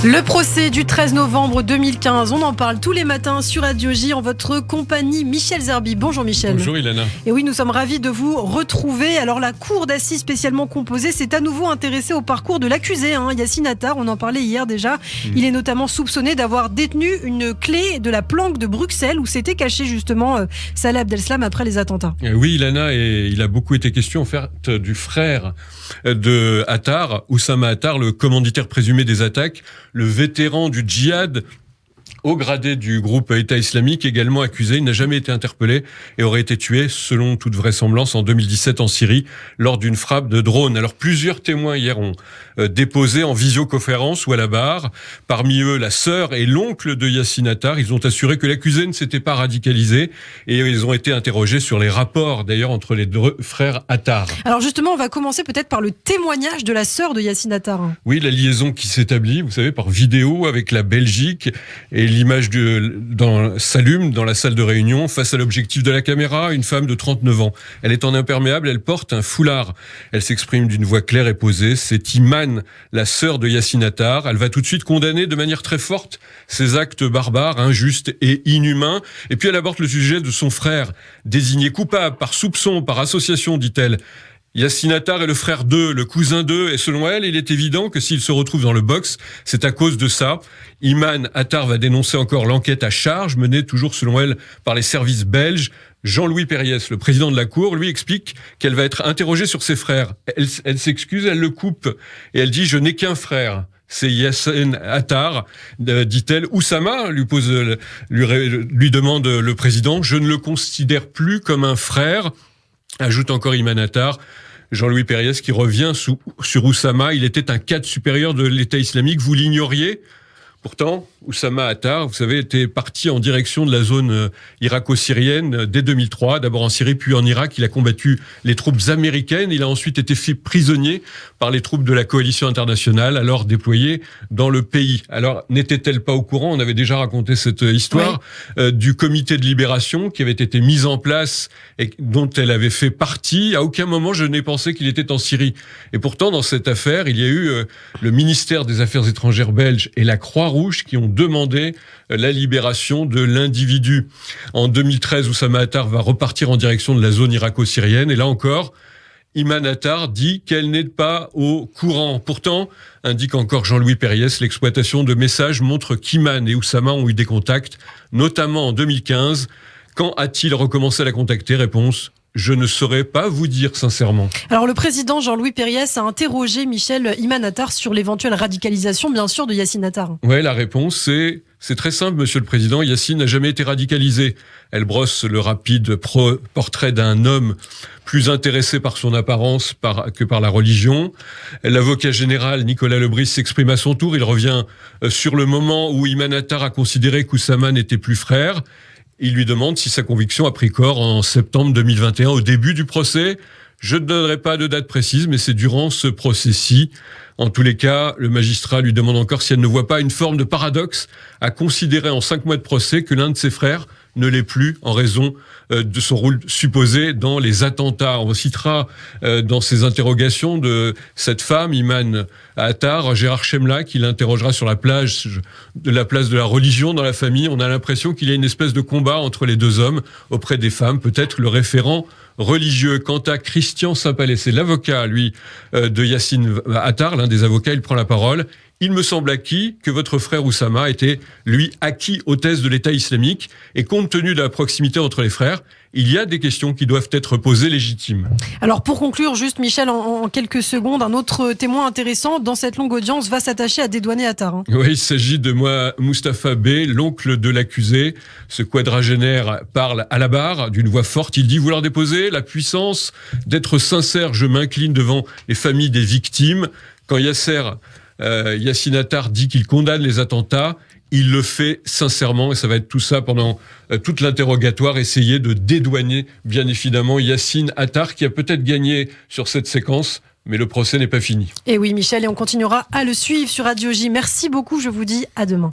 Le procès du 13 novembre 2015, on en parle tous les matins sur Radio J en votre compagnie. Michel Zerbi. Bonjour Michel. Bonjour Ilana. Et oui, nous sommes ravis de vous retrouver. Alors la cour d'assises spécialement composée s'est à nouveau intéressée au parcours de l'accusé, Yassine Attar. On en parlait hier déjà. Il est notamment soupçonné d'avoir détenu une clé de la planque de Bruxelles où s'était caché justement Salah Abdeslam après les attentats. Oui Ilana, et il a beaucoup été question en fait du frère de Attar, Oussama Attar, le commanditaire présumé des attaques, le vétéran du djihad, haut gradé du groupe État islamique, également accusé. Il n'a jamais été interpellé et aurait été tué, selon toute vraisemblance, en 2017 en Syrie, lors d'une frappe de drone. Alors, plusieurs témoins hier ont déposé en visioconférence ou à la barre. Parmi eux, la sœur et l'oncle de Yassine Attar. Ils ont assuré que l'accusé ne s'était pas radicalisé et ils ont été interrogés sur les rapports, d'ailleurs, entre les deux frères Attar. Alors justement, on va commencer peut-être par le témoignage de la sœur de Yassine Attar. Oui, la liaison qui s'établit, vous savez, par vidéo avec la Belgique, et l'image s'allume dans la salle de réunion face à l'objectif de la caméra, une femme de 39 ans. Elle est en imperméable, elle porte un foulard. Elle s'exprime d'une voix claire et posée. C'est Iman, la sœur de Yassine Attar. Elle va tout de suite condamner de manière très forte ces actes barbares, injustes et inhumains. Et puis elle aborde le sujet de son frère, désigné coupable par soupçon, par association, dit-elle. Yassine Attar est le frère d'eux, le cousin d'eux, et selon elle, il est évident que s'il se retrouve dans le box, c'est à cause de ça. Iman Attar va dénoncer encore l'enquête à charge, menée toujours selon elle par les services belges. Jean-Louis Périès, le président de la Cour, lui explique qu'elle va être interrogée sur ses frères. Elle s'excuse, elle le coupe, et elle dit « Je n'ai qu'un frère ». C'est Yassine Attar, dit-elle. Oussama, lui demande le président, « Je ne le considère plus comme un frère », ajoute encore Iman Attar. Jean-Louis Périès qui revient sur Oussama. Il était un cadre supérieur de l'État islamique. Vous l'ignoriez ? Pourtant, Oussama Attar, vous savez, était parti en direction de la zone irako-syrienne dès 2003. D'abord en Syrie, puis en Irak. Il a combattu les troupes américaines. Il a ensuite été fait prisonnier par les troupes de la coalition internationale, alors déployées dans le pays. Alors, n'était-elle pas au courant ? On avait déjà raconté cette histoire du comité de libération qui avait été mis en place et dont elle avait fait partie. À aucun moment, je n'ai pensé qu'il était en Syrie. Et pourtant, dans cette affaire, il y a eu le ministère des Affaires étrangères belge et la Croix-Rouge qui ont demandé la libération de l'individu. En 2013, Oussama Attar va repartir en direction de la zone irako-syrienne. Et là encore, Iman Attar dit qu'elle n'est pas au courant. Pourtant, indique encore Jean-Louis Périès, l'exploitation de messages montre qu'Iman et Oussama ont eu des contacts, notamment en 2015. Quand a-t-il recommencé à la contacter ? Réponse : je ne saurais pas vous dire sincèrement. Alors le président Jean-Louis Périès a interrogé Michel Iman Attar sur l'éventuelle radicalisation, bien sûr, de Yassine Attar. Oui, la réponse c'est très simple, monsieur le président. Yassine n'a jamais été radicalisé. Elle brosse le rapide portrait d'un homme plus intéressé par son apparence que par la religion. L'avocat général Nicolas Lebris s'exprime à son tour. Il revient sur le moment où Iman Attar a considéré qu'Oussama n'était plus frère. Il lui demande si sa conviction a pris corps en septembre 2021, au début du procès. Je ne donnerai pas de date précise, mais c'est durant ce procès-ci. En tous les cas, le magistrat lui demande encore si elle ne voit pas une forme de paradoxe à considérer en 5 mois de procès que l'un de ses frères ne l'est plus en raison de son rôle supposé dans les attentats. On citera dans ses interrogations de cette femme, Iman Attar, Gérard Chemla, qui l'interrogera sur la place de la religion dans la famille. On a l'impression qu'il y a une espèce de combat entre les deux hommes auprès des femmes, peut-être le référent religieux. Quant à Christian Saint-Palais, c'est l'avocat, lui, de Yassine Attar, l'un des avocats, il prend la parole. Il me semble acquis que votre frère Oussama était, lui, acquis aux thèses de l'État islamique. Et compte tenu de la proximité entre les frères, il y a des questions qui doivent être posées légitimes. Alors pour conclure, juste Michel, en quelques secondes, un autre témoin intéressant dans cette longue audience va s'attacher à dédouaner Attar. Oui, il s'agit de Moustapha B, l'oncle de l'accusé. Ce quadragénaire parle à la barre d'une voix forte. Il dit vouloir déposer la puissance d'être sincère. Je m'incline devant les familles des victimes. Quand Yassine Attar dit qu'il condamne les attentats, il le fait sincèrement et ça va être tout ça pendant toute l'interrogatoire, essayer de dédouaner bien évidemment Yassine Attar qui a peut-être gagné sur cette séquence, mais le procès n'est pas fini. Et oui Michel, et on continuera à le suivre sur Radio J. Merci beaucoup, je vous dis à demain.